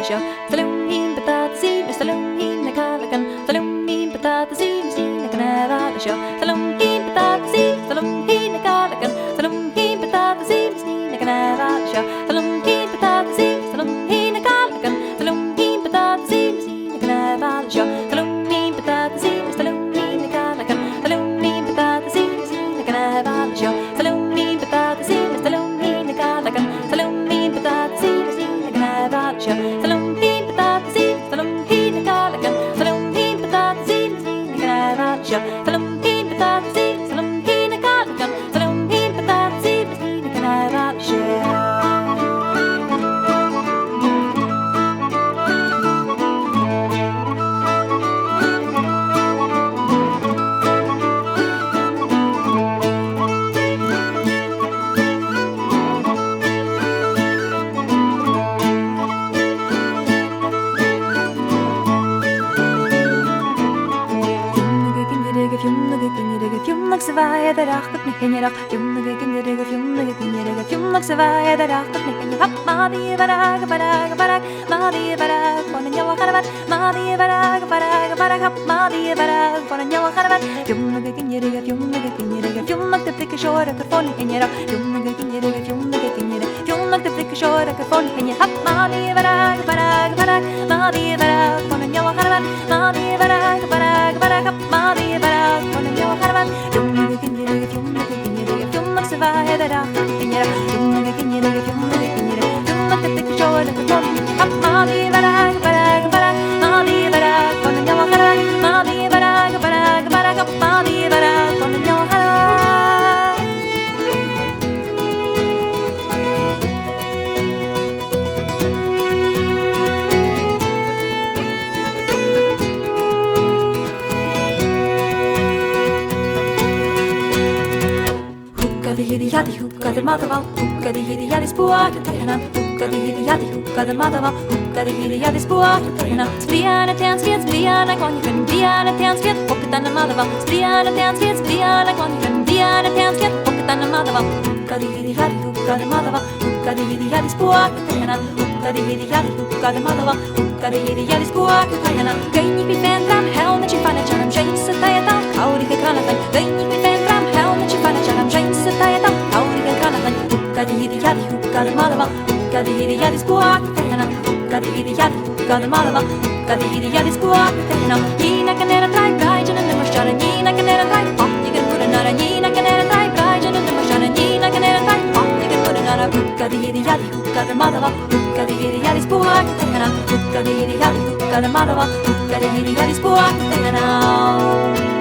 show. Salungin patatasina, salungin na kalakan. Salungin patatasina, sina kanara show. Salungin patatasina, salungin na kalakan. Salungin patatasina, sina kanara show. Salungin patatasina, salungin na kalakan. Salungin patatasina, sina kanara show. Salungin patatasina, salungin na kalakan. Salungin patatasina, sina kanara show. Salungin patatasina, salungin na kalakan. Salungin patatasina, sina kanara show. Salungin patatasina, salungin na kalakan. Salungin patatasina, sina kanara show. Salungin patatasina, salungin na kalakan. Salungin patatasina, sina kanara show. Svaya der achtet mich in ihr Junge kinderige Junge kinderige Junge svaya der achtet mich in ihr Madi varag varag varag Madi varag von en jalla karavat Madi varag varag varag Madi varag von en jalla karavat Junge kinderige Junge de blikke shore ke von in ihr Junge kinderige Junge de blikke shore ke von in ihr Madi varag varag varag Madi varag von en jalla karavat Madi varag varag varag Madi varag von en jalla karavat Svaya der achtet mich in ihr Junge kinderige Junge de blikke shore ke von in ihr Madi varag varag varag Madi varag von en jalla karavat Madi varag varag varag Madi varag von en jalla karavat Hukka der madaval, hukka di hidi yadi spoak tajana, hukka di hidi yadi hukka der madaval, hukka di hidi yadi spoak tajana. Spriana tänsvet, spriana konjakan, spriana tänsvet, hukka der madaval, spriana tänsvet, spriana konjakan, spriana tänsvet, hukka der madaval, hukka di hidi yadi hukka der madaval, hukka di hidi yadi spoak tajana, hukka di hidi yadi hukka der madaval, hukka di hidi yadi spoak tajana. Gaini pi fan fram helmet chi fana chanam jains tayata, kauri ke kana fan. Gaini pi fan fram helmet chi fana chanam jains tayata. Hukka di hidi yadi hukka der madaval, hukka di hidi yadi spoak tajana, hukka di hidi yadi hukka der madaval, hukka di hidi yadi spoak tajana. Nina kanera trai braijana nummer shara, Nina kanera trai optiken murenara, Nina kanera trai braijana nummer shara, Nina kanera trai optiken murenara. Hukka di hidi yadi hukka der madaval, hukka di hidi yadi spoak tajana, hukka di hidi yadi hukka der madaval, hukka di hidi yadi spoak tajana.